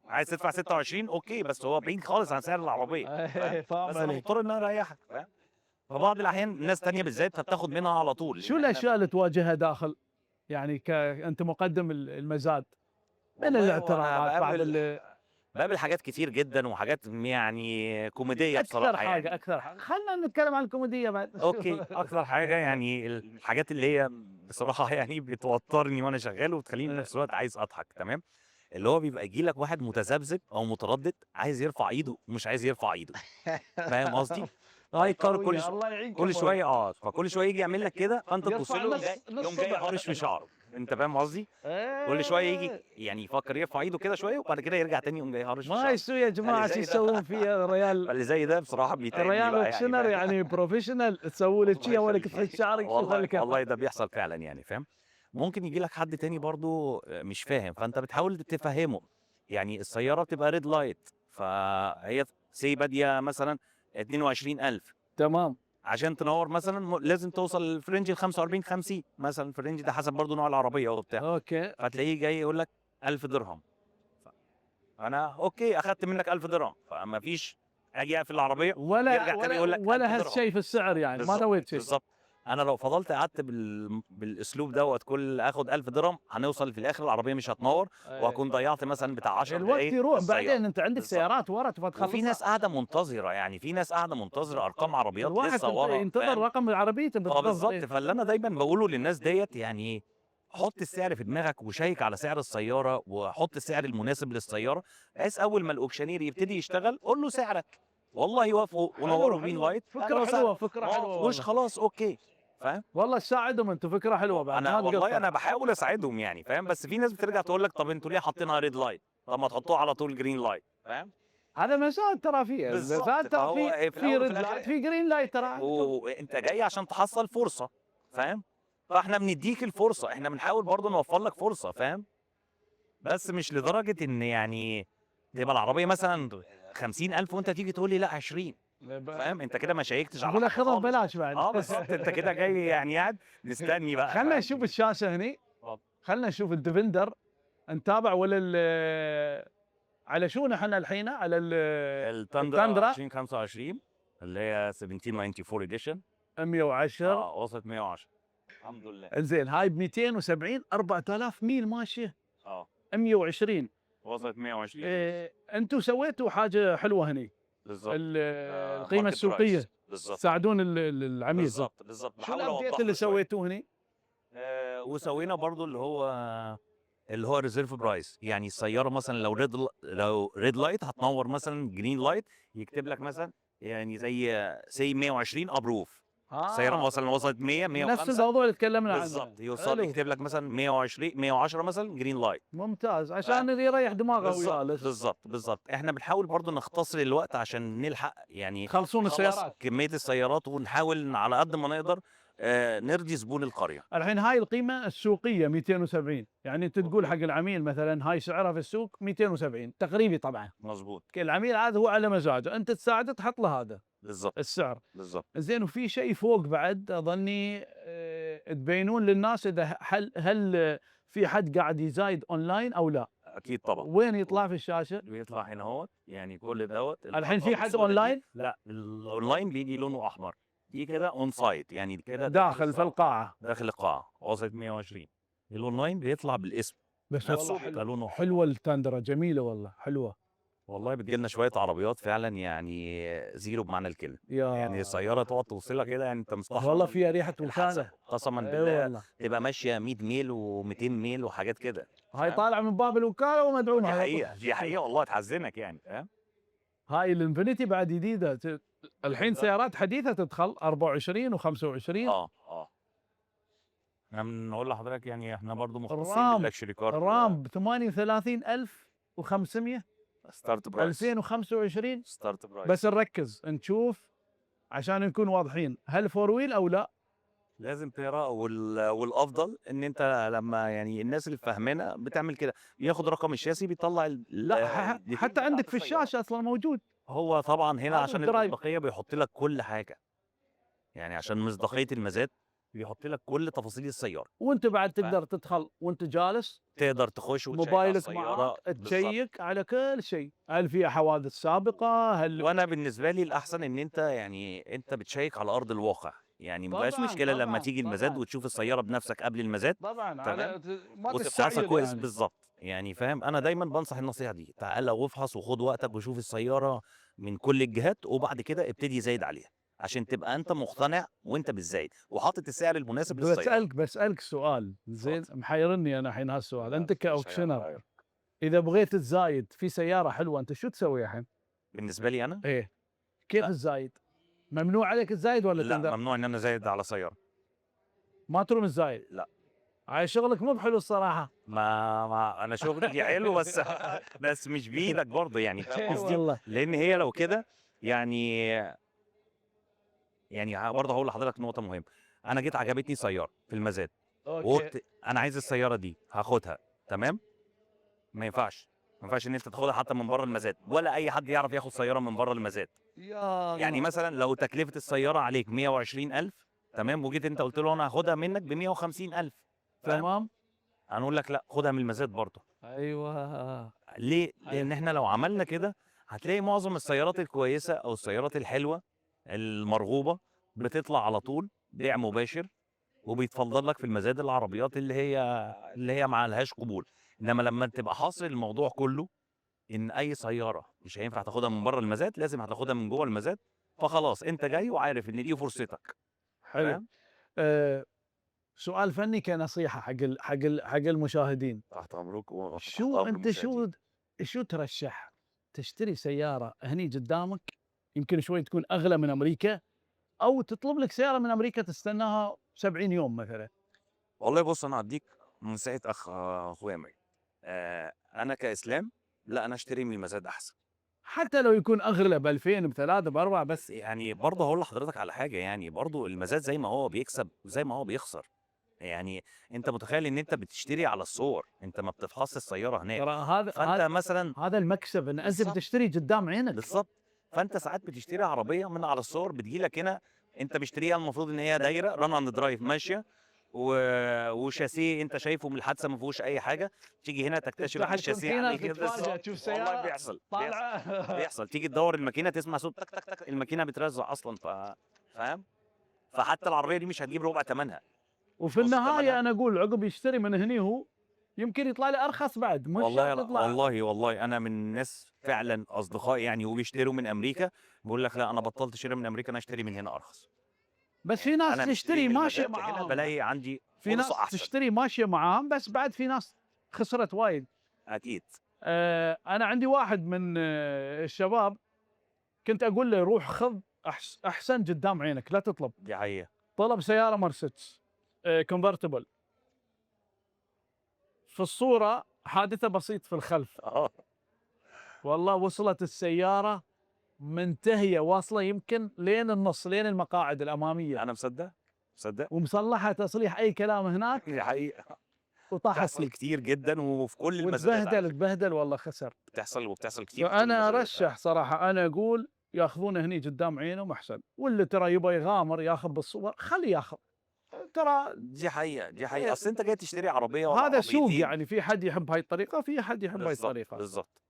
Speaker 2: عايز تدفع 26 أوكي، بس هو بعيد خالص عن سعر العربية فاهم؟
Speaker 1: إيه فاهم
Speaker 2: بس أنا
Speaker 1: عليك.
Speaker 2: مضطر إن أنا أريّحك فاهم؟ فبعض الأحيان ناس تانية بالذات فبتاخد منها على طول،
Speaker 1: شو
Speaker 2: لإن إحنا
Speaker 1: الأشياء اللي تواجهها داخل، يعني أنت مقدم المزاد، من
Speaker 2: والله هو أنا
Speaker 1: الاعتراضات بعض
Speaker 2: باقابل حاجات كتير جدًا وحاجات يعني كوميدية
Speaker 1: أكثر
Speaker 2: بصراحة
Speaker 1: حاجة،
Speaker 2: يعني.
Speaker 1: أكثر حاجة خلّينا نتكلم عن الكوميدية بعد.
Speaker 2: أوكي، أكتر حاجة يعني الحاجات اللي هي بصراحة يعني بتوتّرني وأنا شغّال وتخلّيني في نفس الوقت عايز أضحك تمام، اللي هو بيبقى ييجي لك واحد متذبذب أو متردد عايز يرفع إيده ومش عايز يرفع إيده، فاهم قصدي؟
Speaker 1: هاي
Speaker 2: فيقرر
Speaker 1: قوية، الله يعينكم
Speaker 2: كل
Speaker 1: والله.
Speaker 2: شوية فكل شوية ييجي يعمل لك كده فأنت تبُص له
Speaker 1: يرفع
Speaker 2: يقوم
Speaker 1: نص
Speaker 2: جاي
Speaker 1: صبع.
Speaker 2: هارش في شعره، أنت فاهم قصدي؟ كل شوية ييجي يعني يفكر يرفع إيده كده شوية وبعد كده يرجع تاني يقوم جاي هارش في
Speaker 1: ما
Speaker 2: شعره.
Speaker 1: يصير يا جماعة شو
Speaker 2: زي ده
Speaker 1: يسوون فيها الريال.
Speaker 2: فاللي زي ده بصراحة بيتعبني
Speaker 1: الريال
Speaker 2: بقى يعني
Speaker 1: اوكشنر
Speaker 2: فاهم؟
Speaker 1: يعني بروفيشنال، تسوي له شي
Speaker 2: الله
Speaker 1: اولك
Speaker 2: يخليك.
Speaker 1: تحط شعرك شوف
Speaker 2: والله
Speaker 1: لك
Speaker 2: والله ده بيحصل فعلًا يعني فاهم؟ ممكن ييجي لك حد تاني برضه مش فاهم، فأنت بتحاول تفهّمه، يعني السيارة بتبقى red light فهي say بادية مثلًا 22,000
Speaker 1: تمام.
Speaker 2: عشان تنوّر مثلًا لازم توصل في رينج ال45 50 مثلًا في الرينج ده حسب برضه نوع العربية وبتاع،
Speaker 1: اوكي.
Speaker 2: فتلاقيه جاي يقول لك 1000 درهم، فأنا أوكي أخدت منك 1000 درهم، فما فيش آجي أقفل العربية
Speaker 1: ولا
Speaker 2: يرجع تاني
Speaker 1: ولا
Speaker 2: يقول لك 1000
Speaker 1: ولا
Speaker 2: درهم.
Speaker 1: هالشيء في السعر يعني ما
Speaker 2: بالضبط،
Speaker 1: سويت شيء.
Speaker 2: بالضبط. أنا لو فضلت قعدت بالأسلوب دوّة آخُد 1000 درهم، هنوصل في الآخر العربية مش هتنوّر، وهاكون ضيّعت مثلًا بتاع 10
Speaker 1: الوقت
Speaker 2: دقايق في
Speaker 1: يروح
Speaker 2: السيارة.
Speaker 1: بعدين، انت عندك
Speaker 2: بالضبط.
Speaker 1: سيارات ورا تبغى
Speaker 2: وفي ناس
Speaker 1: تخلصها.
Speaker 2: قاعدة منتظرة، يعني في ناس قاعدة منتظرة أرقام عربيات
Speaker 1: الواحد
Speaker 2: لسه ورا
Speaker 1: ينتظر
Speaker 2: فاهم؟
Speaker 1: رقم عربيته
Speaker 2: بالضبط،
Speaker 1: إيه.
Speaker 2: فاللي أنا دايمًا باقوله للناس ديّة يعني حُط السعر في دماغك وشيّك على سعر السيارة، وحُط السعر المناسب للسيارة، بحيث أول ما الأوكشنير يبتدي يشتغل قُل له سعرك، والله يوافقوا ونوّروا green light أهلًا
Speaker 1: فكرة
Speaker 2: وسهلًا،
Speaker 1: حلوة، فكرة
Speaker 2: ما
Speaker 1: حلوة
Speaker 2: وافقوش
Speaker 1: والله.
Speaker 2: خلاص أوكي، فاهم؟
Speaker 1: والله تساعدهم انتم، فكرة حلوة بعد
Speaker 2: أنا
Speaker 1: ما
Speaker 2: والله
Speaker 1: تقطع.
Speaker 2: أنا باحاول أساعدهم يعني فاهم، بس في ناس بترجع تقول لك طَب أنتم ليه حاطينها red light طَب ما تحطوها على طول green light فاهم؟
Speaker 1: هذا مسائل ترى فيه،
Speaker 2: بالضبط،
Speaker 1: المسائل ترى
Speaker 2: فهو
Speaker 1: في
Speaker 2: في الأول وفي
Speaker 1: ريد لايت
Speaker 2: الآخر
Speaker 1: في جرين لايت ترى عندكم.
Speaker 2: وأنت جاي عشان تحصّل فرصة فاهم، فإحنا بندّيك الفرصة، إحنا بنحاول برضه نوفّر لك فرصة فاهم، بس مش لدرجة إن يعني تبقى العربية مثلًا 50,000 وأنت تيجي تقول لي لأ 20 فاهم، أنت كده ما شيّكتش على
Speaker 1: اقول
Speaker 2: حاجة
Speaker 1: اخذها
Speaker 2: خالص.
Speaker 1: ببلاش بعد.
Speaker 2: بالضبط، أنت كده جاي يعني قاعد مستني بقى
Speaker 1: خلنا
Speaker 2: فاهم،
Speaker 1: نشوف الشاشة هني،
Speaker 2: اتفضل.
Speaker 1: خلنا نشوف الديفندر نتابع ولا على شو نحن الحين على
Speaker 2: التاندرا
Speaker 1: التاندرا
Speaker 2: 2025 اللي هي 1794 edition
Speaker 1: 110.
Speaker 2: وصلت 110 الحمد لله.
Speaker 1: انزين هاي ب 270 4000 ميل ماشية.
Speaker 2: آه،
Speaker 1: 120.
Speaker 2: وصلت 120
Speaker 1: انتم سويتوا حاجة حلوة هني،
Speaker 2: بالضبط.
Speaker 1: القيمة
Speaker 2: market price
Speaker 1: السوقية
Speaker 2: بالضبط،
Speaker 1: تساعدون العميل.
Speaker 2: بالضبط، بالضبط،
Speaker 1: شو
Speaker 2: باحاول
Speaker 1: الابديت
Speaker 2: أوضّح
Speaker 1: اللي
Speaker 2: له شوية.
Speaker 1: سويتوه هني؟
Speaker 2: وسوينا برضه اللي هو reserve price يعني السيارة مثلًا لو red light هتنوّر مثلًا green light يكتب لك مثلًا يعني زي say 120 approve السيارة مثلًا وصلت 100
Speaker 1: نفس
Speaker 2: 105
Speaker 1: الموضوع اللي تكلمنا عنه.
Speaker 2: بالضبط،
Speaker 1: حلو.
Speaker 2: يكتب لك مثلًا 120 110 مثلًا green light
Speaker 1: ممتاز
Speaker 2: فاهم؟
Speaker 1: عشان يريح دماغه
Speaker 2: بالضبط،
Speaker 1: وياه لسه.
Speaker 2: بالضبط، بالضبط. إحنا بنحاول برضه نختصر الوقت عشان نلحق يعني
Speaker 1: تخلصون
Speaker 2: نخلّص
Speaker 1: السيارات.
Speaker 2: كمية السيارات ونحاول على قد ما نقدر نرضي زبون القرية.
Speaker 1: الحين هاي القيمة السوقية 270، يعني أنت تقول حق
Speaker 2: أوكي.
Speaker 1: العميل مثلًا هاي سعرها في السوق 270 تقريبي طبعًا،
Speaker 2: مضبوط،
Speaker 1: العميل عاد هو على مزاجه، أنت تساعده تحط له هذا
Speaker 2: بالضبط،
Speaker 1: السعر.
Speaker 2: بالضبط.
Speaker 1: زين وفي شيء فوق بعد أظني تبينون للناس إذا هل في حد قاعد يزايد أونلاين أو لا؟
Speaker 2: أكيد طبعًا.
Speaker 1: وين يطلع في الشاشة؟
Speaker 2: بيطلع هنا أهوّة، يعني كل دوّة
Speaker 1: الحين
Speaker 2: الأرقام
Speaker 1: في حد
Speaker 2: السودا دي
Speaker 1: أونلاين
Speaker 2: لأ، الأونلاين بييجي لونه أحمر، دي كده on site يعني كده داخل
Speaker 1: داخل في
Speaker 2: الصالة،
Speaker 1: القاعة.
Speaker 2: داخل القاعة، وصلت 120 الأونلاين بيطلع بالاسم
Speaker 1: بس والله
Speaker 2: نفسه بيبقى لونه أحمر.
Speaker 1: حلوة التندرة جميلة والله حلوة.
Speaker 2: والله بتيجي لنا شوية عربيات فعلًا يعني زيرو بمعنى الكلمة، يعني
Speaker 1: يا
Speaker 2: سيارة تقعد توصلها كده يعني أنت
Speaker 1: والله
Speaker 2: مستحرم
Speaker 1: فيها ريحة
Speaker 2: الحسا
Speaker 1: وكالة.
Speaker 2: قسمًا
Speaker 1: اي
Speaker 2: بالله
Speaker 1: والله.
Speaker 2: تبقى ماشية 100 ميل و200 ميل وحاجات كده
Speaker 1: هاي
Speaker 2: فاهم؟
Speaker 1: طالعة من باب الوكالة ومدعومة
Speaker 2: دي
Speaker 1: على طول.
Speaker 2: حقيقة، دي حقيقة والله تحزنك يعني فاهم؟
Speaker 1: هاي الانفينيتي بعد جديدة الحين
Speaker 2: بالضبط.
Speaker 1: سيارات حديثة تدخل 24 و25.
Speaker 2: آه. إحنا بنقول لحضرتك يعني إحنا برضه مختصين
Speaker 1: الرام
Speaker 2: بالluxury car
Speaker 1: الرام ب 38500
Speaker 2: start price
Speaker 1: 2025.
Speaker 2: start price
Speaker 1: بس نركز نشوف عشان نكون واضحين، هل فور ويل او لا؟
Speaker 2: لازم تقرا والأفضل إن أنت لمّا يعني الناس اللي فاهمينها بتعمل كده، بياخد رقم الشاسي بيطلّع
Speaker 1: لا
Speaker 2: الdetail
Speaker 1: حتى
Speaker 2: بتاعة
Speaker 1: عندك في
Speaker 2: السيارة.
Speaker 1: الشاشة اصلا موجود.
Speaker 2: هو طبعًا هنا
Speaker 1: هذا
Speaker 2: عشان
Speaker 1: الدرايف.
Speaker 2: المصداقية بيحط لك كل حاجة، يعني عشان مصداقية المزاد بيحط لك كل تفاصيل السيارة،
Speaker 1: وانت بعد
Speaker 2: فاهم؟
Speaker 1: تقدر تدخل وانت جالس
Speaker 2: تقدر تخش وتشيّك على
Speaker 1: موبايلك معاك
Speaker 2: السيارة بالضبط.
Speaker 1: تشيك على كل شيء، هل فيها حوادث سابقة هل.
Speaker 2: وأنا بالنسبة لي الأحسن إن أنت يعني أنت بتشيّك على أرض الواقع، يعني ما فيهاش
Speaker 1: طبعا
Speaker 2: مشكلة لمّا
Speaker 1: طبعا
Speaker 2: تيجي المزاد
Speaker 1: طبعا
Speaker 2: وتشوف السيارة بنفسك قبل المزاد
Speaker 1: طبعا
Speaker 2: تمام،
Speaker 1: ما
Speaker 2: وتفحصها
Speaker 1: تستعجل
Speaker 2: كويس
Speaker 1: يعني.
Speaker 2: بالضبط، يعني فاهم، أنا دايمًا بانصح النصيحة دي، تعالَ وافحص وخُد وقتك وشوف السيارة من كل الجهات، وبعد كده ابتدي زايد عليها، عشان تبقى أنت مقتنع وأنت بتزايد، وحاطط السعر المناسب للسيارة.
Speaker 1: بسألك سؤال زين
Speaker 2: اتفضل.
Speaker 1: محيرني انا الحين هالسؤال،
Speaker 2: لا
Speaker 1: انت
Speaker 2: ما فيش حاجة
Speaker 1: كاوكشنر
Speaker 2: هتتغير.
Speaker 1: اذا بغيت تزايد في سيارة حلوة انت شو تسوي الحين؟
Speaker 2: بالنسبة لي أنا،
Speaker 1: ايه كيف
Speaker 2: لأ،
Speaker 1: تزايد؟ ممنوع عليك تزايد ولا
Speaker 2: لأ
Speaker 1: تقدر؟
Speaker 2: ممنوع إن أنا أزايد على سيارة،
Speaker 1: ما ترمي الزايد.
Speaker 2: لأ،
Speaker 1: هاي شغلك مو بحلو الصراحه.
Speaker 2: ما انا شغلي حلو بس بس مش بايدك برضه يعني، فاهم قصدي؟
Speaker 1: والله
Speaker 2: لان هي لو كده يعني برضه هقول لحضرتك نقطه مهمه. انا جيت عجبتني سياره في المزاد
Speaker 1: اوكي.
Speaker 2: وقلت انا عايز السياره دي هاخدها، تمام. ما ينفعش ان انت تاخدها حتى من بره المزاد، ولا اي حد يعرف ياخد سياره من بره المزاد.
Speaker 1: يا
Speaker 2: يعني
Speaker 1: الله.
Speaker 2: مثلا لو تكلفه السياره عليك 120,000، تمام، وجيت انت قلت له انا هاخدها منك ب 150,000، فاهم؟
Speaker 1: تمام.
Speaker 2: هنقول لك لا، خدها من المزاد برضه.
Speaker 1: ايوه.
Speaker 2: ليه؟ لان احنا لو عملنا كده هتلاقي معظم السيارات الكويسه او السيارات الحلوه المرغوبه بتطلع على طول بيع مباشر، وبيتفضل لك في المزاد العربيات اللي هي ما لهاش قبول. انما لما تبقى حاصر الموضوع كله ان اي سياره مش هينفع تاخدها من بره المزاد، لازم هتاخدها من جوه المزاد، فخلاص انت جاي وعارف ان دي فرصتك،
Speaker 1: حلو.
Speaker 2: فاهم؟
Speaker 1: أه سؤال فني كنصيحه حق المشاهدين.
Speaker 2: تحت امرك وتحت
Speaker 1: شو
Speaker 2: امر
Speaker 1: انت
Speaker 2: المشاهدين.
Speaker 1: شو ترشح تشتري سياره هني قدامك، يمكن شوي تكون اغلى من امريكا، او تطلب لك سياره من امريكا تستناها 70 يوم مثلا؟
Speaker 2: والله بص، انا هديك نصيحه اخويا مي. انا كاسلام، لا، انا اشتري من المزاد احسن.
Speaker 1: حتى لو يكون اغلى ب 2000 ب 3 ب 4
Speaker 2: بس
Speaker 1: بس.
Speaker 2: يعني برضه هقول لحضرتك على حاجه، يعني برضه المزاد زي ما هو بيكسب وزي ما هو بيخسر. يعني انت متخيل ان انت بتشتري على الصور، انت ما بتفحصش السياره هناك.
Speaker 1: ترى هذا
Speaker 2: فانت مثلا
Speaker 1: هذا المكسب، ان انت
Speaker 2: بالظبط
Speaker 1: بتشتري قدام عينك.
Speaker 2: بالظبط فانت ساعات بتشتري عربيه من على الصور بتجي لك هنا، انت مشتريها المفروض ان هي دايره ران اند درايف ماشيه، و... وشاسيه انت شايفه من الحادثه ما فيهوش اي حاجه. تيجي هنا تكتشف
Speaker 1: تفتح
Speaker 2: الشاسيه
Speaker 1: الكونتينر
Speaker 2: عامل كده
Speaker 1: تتفاجئ تشوف
Speaker 2: بالظبط. والله
Speaker 1: سياره
Speaker 2: بيحصل
Speaker 1: طالعه.
Speaker 2: بيحصل تيجي تدور الماكينه تسمع صوت تك تك تك، الماكينه بترزع اصلا، فاهم؟ فحتى العربيه دي مش هتجيب ربع ثمنها،
Speaker 1: وفي
Speaker 2: نص
Speaker 1: النهايه
Speaker 2: ثمنها.
Speaker 1: انا اقول عقب يشتري من هني هو يمكن يطلع لي ارخص بعد، مش
Speaker 2: والله
Speaker 1: شرط
Speaker 2: لا،
Speaker 1: يطلع.
Speaker 2: والله انا من الناس فعلا اصدقائي يعني وبيشتروا من امريكا، بيقول لك لا انا بطلت اشتري من امريكا، انا اشتري من هنا ارخص.
Speaker 1: بس في
Speaker 2: يعني
Speaker 1: ناس
Speaker 2: انا مشتري
Speaker 1: تشتري
Speaker 2: من
Speaker 1: ماشيه
Speaker 2: المزاد هنا
Speaker 1: معاهم،
Speaker 2: بلاقي عندي
Speaker 1: في
Speaker 2: فرصه
Speaker 1: ناس
Speaker 2: احسن.
Speaker 1: تشتري ماشيه معاهم، بس بعد في ناس خسرت وايد.
Speaker 2: اكيد.
Speaker 1: انا عندي واحد من الشباب كنت اقول له روح خذ احسن قدام عينك لا تطلب.
Speaker 2: دي حقيقه.
Speaker 1: طلب سياره مرسيدس كونفرتبل، في الصوره حادثه بسيط في الخلف،
Speaker 2: اه
Speaker 1: والله وصلت السياره منتهيه واصله يمكن لين النص، لين المقاعد الاماميه،
Speaker 2: انا مصدق.
Speaker 1: ومصلحه تصليح اي كلام هناك،
Speaker 2: دي حقيقه.
Speaker 1: وطاحت
Speaker 2: بتحصل
Speaker 1: فيه
Speaker 2: كتير جدا وفي كل المزادات على
Speaker 1: وتبهدل
Speaker 2: فكره.
Speaker 1: تبهدل والله خسر.
Speaker 2: وبتحصل كتير في كل
Speaker 1: فانا
Speaker 2: المزادات.
Speaker 1: ارشح صراحه، انا اقول ياخذونه هني قدام عينهم احسن، واللي ترى يبغى يغامر ياخذ بالصور خليه ياخذ. ترى
Speaker 2: دي حقيقه اصل انت جاي تشتري عربيه ولا
Speaker 1: هذا سوق،
Speaker 2: عربيتين.
Speaker 1: يعني في حد يحب هاي الطريقه، في حد يحب هاي
Speaker 2: بالظبط
Speaker 1: الطريقه.
Speaker 2: بالظبط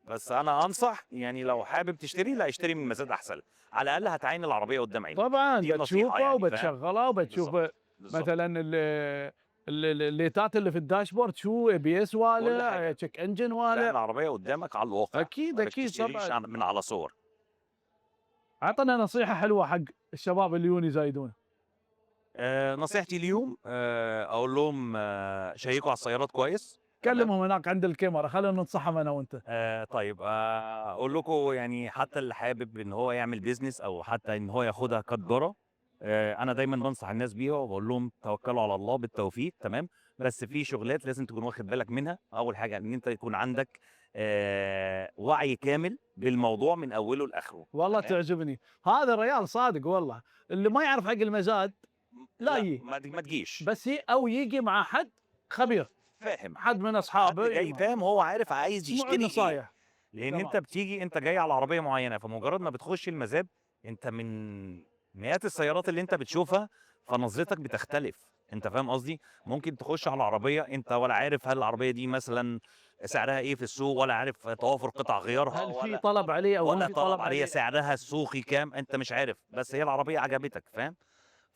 Speaker 2: بس انا انصح يعني لو حابب تشتري، لا، اشتري من مزاد احسن، على الاقل هتعين العربيه قدام عينك.
Speaker 1: طبعا
Speaker 2: دي النصيحه
Speaker 1: بتشوفه
Speaker 2: يعني، فاهم؟
Speaker 1: وبتشغله وبتشوف
Speaker 2: بالظبط
Speaker 1: مثلا الليتات اللي في الداشبورد، شو اي بي اس
Speaker 2: كل
Speaker 1: والا
Speaker 2: حاجه.
Speaker 1: تشيك انجن
Speaker 2: لا،
Speaker 1: والا.
Speaker 2: العربيه قدامك على الواقع،
Speaker 1: اكيد
Speaker 2: مش
Speaker 1: اكيد
Speaker 2: تشتريش
Speaker 1: طبعا.
Speaker 2: من على صور.
Speaker 1: عطنا نصيحه حلوه حق الشباب اللي يجون يزايدون.
Speaker 2: نصيحتي اليوم اقول لهم شيكوا على السيارات كويس، تمام.
Speaker 1: كلمهم هناك عند الكاميرا، خلينا ننصحهم انا وانت.
Speaker 2: طيب اقول لكم يعني حتى اللي حابب ان هو يعمل بيزنس او حتى ان هو ياخدها كتجاره، انا دايما بنصح الناس بيها وبقول لهم توكلوا على الله بالتوفيق، تمام. بس في شغلات لازم تكون واخد بالك منها. اول حاجه ان انت يكون عندك وعي كامل بالموضوع من اوله لاخره،
Speaker 1: والله
Speaker 2: تمام.
Speaker 1: تعجبني هذا الريال صادق والله، اللي ما يعرف حق المزاد لا
Speaker 2: ما تجيش.
Speaker 1: بس او يجي مع حد خبير،
Speaker 2: فاهم.
Speaker 1: حد من
Speaker 2: حد
Speaker 1: اصحابه
Speaker 2: جاي فاهم، هو عارف عايز
Speaker 1: يسمع
Speaker 2: يشتري ايه.
Speaker 1: النصايح.
Speaker 2: لان
Speaker 1: تمام.
Speaker 2: انت بتيجي انت جاي على عربيه معينه، فمجرد ما بتخش المزاد انت من مئات السيارات اللي انت بتشوفها، فنظرتك بتختلف. انت فاهم قصدي؟ ممكن تخش على عربيه انت ولا عارف هل العربيه دي مثلا سعرها ايه في السوق، ولا عارف توافر قطع غيارها،
Speaker 1: هل في
Speaker 2: ولا
Speaker 1: طلب عليه او ما في
Speaker 2: طلب
Speaker 1: طلب
Speaker 2: عليها
Speaker 1: عليه؟
Speaker 2: سعرها السوقي كام، انت مش عارف، بس هي العربيه عجبتك، فاهم؟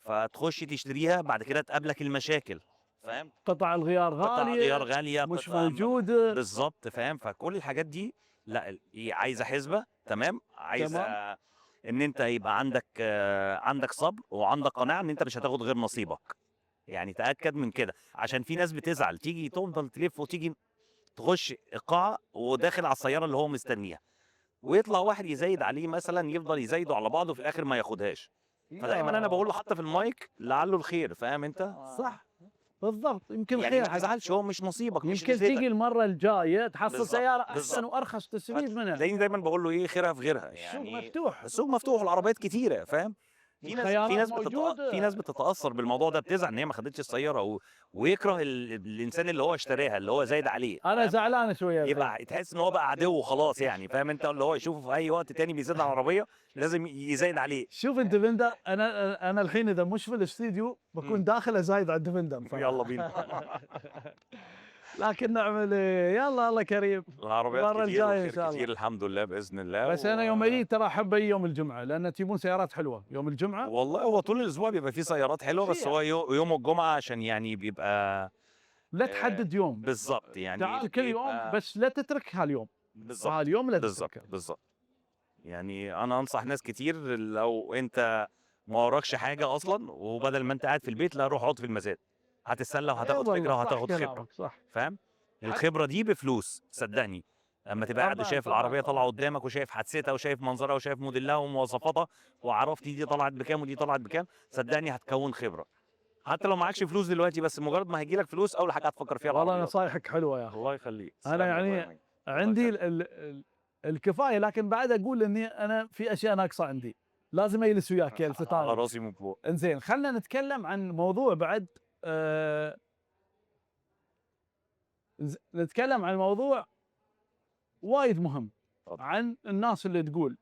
Speaker 2: فتخش تشتريها، بعد كده تقابلك المشاكل، فاهم؟
Speaker 1: قطع الغيار
Speaker 2: قطع غيار
Speaker 1: غاليه،
Speaker 2: غاليه،
Speaker 1: مش
Speaker 2: قطع
Speaker 1: موجوده.
Speaker 2: بالظبط، فاهم؟ فكل الحاجات دي لا، هي عايزه حسبه، تمام، عايزه
Speaker 1: تمام.
Speaker 2: ان انت يبقى عندك صبر وعندك قناعه ان انت مش هتاخد غير نصيبك. يعني تاكد من كده، عشان في ناس بتزعل تيجي تفضل تلف وتيجي تخش القاعه وداخل على السياره اللي هو مستنيها، ويطلع واحد يزايد عليه مثلا، يفضل يزايدوا على بعض وفي الاخر ما ياخدهاش. فدايما انا بقول له حتى في المايك لعله الخير، فاهم انت؟
Speaker 1: صح. بالضبط، يمكن
Speaker 2: يعني ما
Speaker 1: خير،
Speaker 2: تزعلش، هو مش نصيبك، مش
Speaker 1: يمكن تيجي
Speaker 2: رزقك.
Speaker 1: المرة الجاية تحصل
Speaker 2: بالضبط،
Speaker 1: سيارة أحسن
Speaker 2: بالضبط.
Speaker 1: وأرخص تستفيد منها.
Speaker 2: تلاقيني دايمًا باقول له إيه خيرها في غيرها،
Speaker 1: السوق
Speaker 2: يعني
Speaker 1: مفتوح،
Speaker 2: السوق مفتوح والعربيات كتيرة، فاهم؟
Speaker 1: الخيارات
Speaker 2: في ناس
Speaker 1: موجودة.
Speaker 2: بتتأثّر بالموضوع ده، بتزعل إن هي ما خدتش السيارة ويكره الإنسان اللي هو اشتراها، اللي هو زايد عليه،
Speaker 1: أنا
Speaker 2: فاهم؟
Speaker 1: زعلان شوية الحين.
Speaker 2: يبقى تحس إن هو بقى عدو خلاص يعني، فاهم أنت؟ اللي هو يشوفه في أي وقت تاني بيزيد على العربية لازم يزايد عليه.
Speaker 1: شوف الديفندر، أنا الحين إذا مش في الاستديو باكون
Speaker 2: إمم.
Speaker 1: داخل أزايد على الديفندر
Speaker 2: يالّا بينا.
Speaker 1: لكن نعمل إيه، يالّا الله كريم،
Speaker 2: العربيات
Speaker 1: المرة
Speaker 2: كتير
Speaker 1: الجاية إن
Speaker 2: والخير
Speaker 1: شاء الله.
Speaker 2: كتير الحمد لله بإذن الله
Speaker 1: بس أنا يوم أجي ترى أحب أجي يوم الجمعة، لأن تجيبون سيارات حلوة يوم الجمعة.
Speaker 2: والله هو طول الأسبوع بيبقى في سيارات حلوة، بس هو
Speaker 1: فيها
Speaker 2: يوم الجمعة عشان يعني بيبقى
Speaker 1: لا تحدد يوم،
Speaker 2: بالضبط، يعني
Speaker 1: تعال كل يوم
Speaker 2: بيبقى
Speaker 1: بس لا تترك هاليوم،
Speaker 2: بالضبط،
Speaker 1: هاليوم لا
Speaker 2: بالضبط،
Speaker 1: تتركه.
Speaker 2: بالضبط. يعني أنا أنصح ناس كتير لو أنت ما وراكش حاجة أصلًا وبدل ما أنت قاعد في البيت، لأ روح اقعد في المزاد، هتتسلى
Speaker 1: إي
Speaker 2: وهتاخد فكرة
Speaker 1: والله صح
Speaker 2: وهتاخد خبرة،
Speaker 1: كلامك صح.
Speaker 2: فاهم؟
Speaker 1: حت
Speaker 2: الخبرة دي بفلوس صدّقني، أمّا تبقى قاعد
Speaker 1: طبعًا،
Speaker 2: وشايف
Speaker 1: طبعًا،
Speaker 2: العربية طالعة
Speaker 1: طبعًا.
Speaker 2: قدّامك وشايف حادثتها وشايف منظرها وشايف موديلها ومواصفاتها وعرفت دي طلعت بكام ودي طلعت بكام، صدّقني هتكوّن خبرة، حتى لو معاكش فلوس دلوقتي بس مجرد ما هييجي لك فلوس أول حاجة هتفكّر فيها
Speaker 1: والله
Speaker 2: العربيات.
Speaker 1: نصايحك حلوة يا أخي.
Speaker 2: الله يخلّيك،
Speaker 1: أنا
Speaker 2: تسلم لي يا أخويا
Speaker 1: يعني
Speaker 2: ماجد، الله
Speaker 1: عندي
Speaker 2: يخلّيك.
Speaker 1: الكفاية، لكن بعد أقول إني أنا في أشياء ناقصة عندي، لازم أجلس وياك جلسة
Speaker 2: على
Speaker 1: ثانية.
Speaker 2: راسي من فوق.
Speaker 1: إنزين خلّنا نتكلم عن موضوع بعد. آآ نتكلم عن موضوع وايد مهم،
Speaker 2: اتفضل.
Speaker 1: عن الناس اللي تقول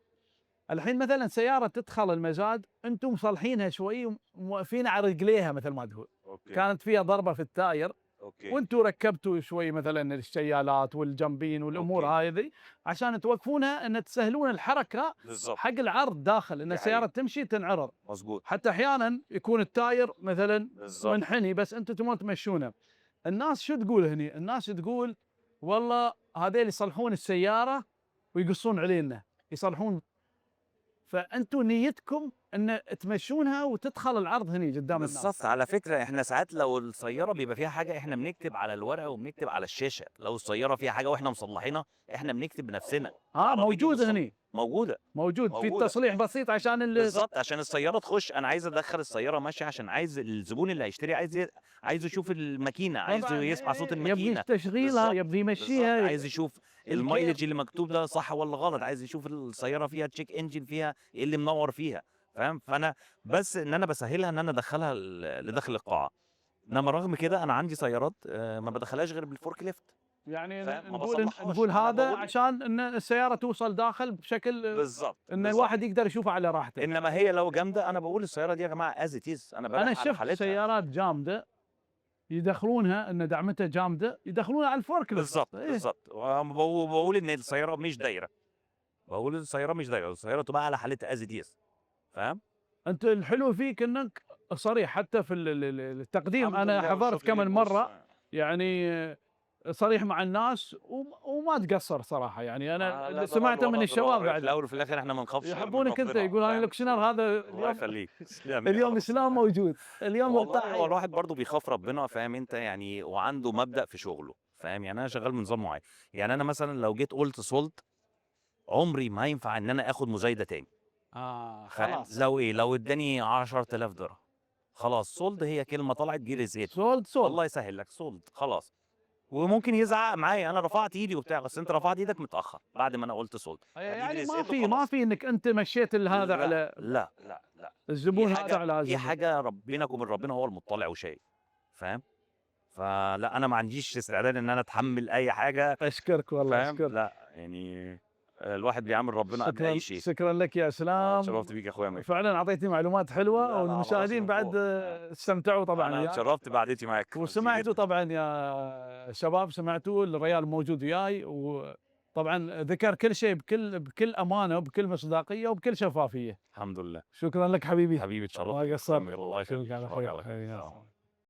Speaker 1: الحين مثلًا سيارة تدخل المزاد أنتم مصلحينها شوي وموقفين على رجليها مثل ما تقول،
Speaker 2: أوكي،
Speaker 1: كانت فيها ضربة في التاير
Speaker 2: أوكي،
Speaker 1: وأنتم ركبتوا شوي مثلًا الشيالات والجنبين والأمور
Speaker 2: أوكي.
Speaker 1: هذي عشان توقفونها إن تسهلون الحركة
Speaker 2: بالضبط،
Speaker 1: حق العرض داخل، إن
Speaker 2: دي
Speaker 1: السيارة
Speaker 2: حقيقة،
Speaker 1: تمشي تنعرض،
Speaker 2: مضبوط،
Speaker 1: حتى أحيانًا يكون التاير مثلًا
Speaker 2: بالضبط.
Speaker 1: منحني بس أنتم تبون تمشونه. الناس شو تقول هني؟ الناس تقول والله هذيل يصلحون السيارة ويقصون علينا، يصلحون، فأنتم نيتكم إن تمشونها وتدخل العرض هني قدام الناس.
Speaker 2: بالضبط، على فكرة إحنا ساعات لو السيارة بيبقى فيها حاجة إحنا بنكتب على الورقة وبنكتب على الشاشة، لو السيارة فيها حاجة وإحنا مصلحينها إحنا بنكتب بنفسنا، العربيين
Speaker 1: موجودة
Speaker 2: المصل
Speaker 1: هني،
Speaker 2: موجودة،
Speaker 1: موجود في
Speaker 2: موجودة.
Speaker 1: تصليح بسيط عشان
Speaker 2: بالضبط، عشان السيارة تخش أنا عايز أدخّل السيارة ماشية عشان عايز الزبون اللي هيشتري عايزه يشوف الماكينة، عايزه
Speaker 1: طبعًا
Speaker 2: يسمع صوت
Speaker 1: يبغي
Speaker 2: الماكينة،
Speaker 1: تشغيلها،
Speaker 2: بالضبط،
Speaker 1: يبغي
Speaker 2: بالضبط،
Speaker 1: يمشيها
Speaker 2: عايز يشوف
Speaker 1: الكير.
Speaker 2: الmileage اللي مكتوب ده صح والّا غلط، عايز يشوف السيارة فيها check engine فيها إيه اللي منوّر فيها، فاهم؟ فأنا بس إن أنا باسهّلها إن أنا أدخّلها لداخل القاعة، إنما رغم كده أنا عندي سيارات ما بادخّلهاش غير بالforklift،
Speaker 1: يعني
Speaker 2: فاهم؟ ما
Speaker 1: نقول
Speaker 2: باصلّحهاش، أنا
Speaker 1: هذا
Speaker 2: باقول
Speaker 1: عشان إن السيارة توصل داخل بشكل
Speaker 2: بالضبط،
Speaker 1: إن
Speaker 2: بالضبط.
Speaker 1: الواحد يقدر يشوفها على راحته.
Speaker 2: إنما هي لو جامدة أنا باقول السيارة دي يا جماعة as it is أنا
Speaker 1: أنا
Speaker 2: بابيعها على
Speaker 1: شفت
Speaker 2: حالتها.
Speaker 1: سيارات جامدة يدخلونها إن دعمتها جامدة، يدخلونها على الforklift.
Speaker 2: بالضبط،
Speaker 1: إيه.
Speaker 2: بالضبط. باقول إن السيارة مش دايرة، باقول السيارة مش دايرة، السيارة تبقى على حالتها as it is فاهم؟
Speaker 1: أنت الحلو فيك إنك صريح حتى في التقديم،
Speaker 2: الحمد
Speaker 1: أنا
Speaker 2: لله
Speaker 1: حضرت
Speaker 2: والشكر
Speaker 1: كم
Speaker 2: ليك بُص
Speaker 1: مرة يعني صريح مع الناس وما تقصّر صراحة، يعني أنا
Speaker 2: لا
Speaker 1: اللي
Speaker 2: طبعًا
Speaker 1: سمعته من الشباب
Speaker 2: في
Speaker 1: بعد
Speaker 2: الأول وفي الآخر إحنا ما نخافش غير من
Speaker 1: يحبونك أنت،
Speaker 2: ربنا
Speaker 1: يقول أنا
Speaker 2: فاهم؟
Speaker 1: الأوكشنال هذا
Speaker 2: الله
Speaker 1: اليوم
Speaker 2: يخليك، تسلم لي يا
Speaker 1: اليوم
Speaker 2: رب.
Speaker 1: إسلام موجود، اليوم
Speaker 2: والله
Speaker 1: مرتاح
Speaker 2: هو الواحد برضه بيخاف ربنا فاهم أنت يعني وعنده مبدأ في شغله، فاهم؟ يعني أنا شغال بنظام معين، يعني أنا مثلًا لو جيت قُلت sold عمري ما ينفع إن أنا آخد مزايدة تاني. فاهم؟
Speaker 1: خلاص.
Speaker 2: لو ادّاني 10,000 درهم خلاص sold هي كلمة طلعت جه رزقتها،
Speaker 1: sold sold.
Speaker 2: الله يسهّل لك sold خلاص، وممكن يزعق معايا أنا رفعت إيدي وبتاع، بس أنت رفعت إيدك متأخر بعد ما أنا قُلت sold فدي
Speaker 1: يعني ما
Speaker 2: رزقته
Speaker 1: في ما
Speaker 2: خلاص.
Speaker 1: في إنك أنت مشيت هذا
Speaker 2: لأ،
Speaker 1: على
Speaker 2: لأ، لأ، لأ،
Speaker 1: الزبون هذا على
Speaker 2: دي
Speaker 1: الزبون.
Speaker 2: حاجة بينك وبين ربنا هو المُطّلع وشايف، فاهم؟ فلأ أنا ما عنديش استعداد إن أنا أتحمّل أي حاجة
Speaker 1: أشكرك والله
Speaker 2: فاهم؟
Speaker 1: أشكرك.
Speaker 2: لأ، يعني الواحد بيعامل ربنا قبل أي
Speaker 1: شكرًا،
Speaker 2: شيء.
Speaker 1: شكرًا لك يا
Speaker 2: أنا
Speaker 1: إسلام،
Speaker 2: اتشرّفت بيك يا أخويا ماجد.
Speaker 1: فعلًا أعطيتني معلومات حلوة
Speaker 2: لا، لا، على راسي
Speaker 1: والمشاهدين
Speaker 2: من
Speaker 1: بعد
Speaker 2: فوق.
Speaker 1: استمتعوا طبعًا
Speaker 2: أنا
Speaker 1: وياك.
Speaker 2: اتشرّفت بقعدتي معاك، ميرسي
Speaker 1: وسمعتوا
Speaker 2: جدًا.
Speaker 1: طبعًا يا شباب، سمعتوا الريال موجود وياي، وطبعًا ذكر كل شيء بكل أمانة وبكل مصداقية وبكل شفافية.
Speaker 2: الحمد لله.
Speaker 1: شكرًا لك حبيبي،
Speaker 2: حبيبي
Speaker 1: ما
Speaker 2: اتشرّفت بيك يا أخويا
Speaker 1: قصرت.
Speaker 2: ماجد، الله يخليك،
Speaker 1: شكرًا
Speaker 2: أشوفك
Speaker 1: أخوي،
Speaker 2: على خير.
Speaker 1: حبيبي.
Speaker 2: سلام عليكم.